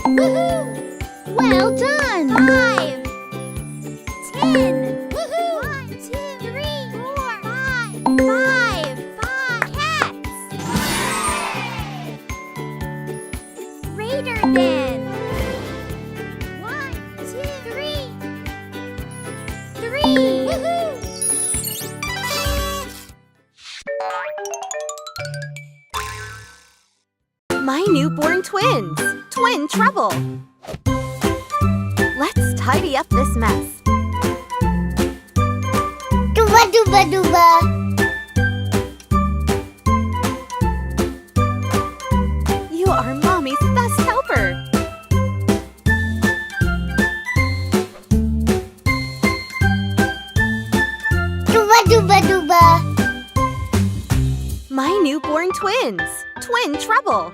Woohoo! Well done! 5, 10. Woohoo! 1, 2, 3, 4, 5. 5 cats! Greater than. 1, 2, 3. 3. Woohoo! My newborn twins! Twin trouble! Let's tidy up this mess. Dooba dooba dooba. You are Mommy's best helper! Dooba dooba dooba. My newborn twins! Twin trouble!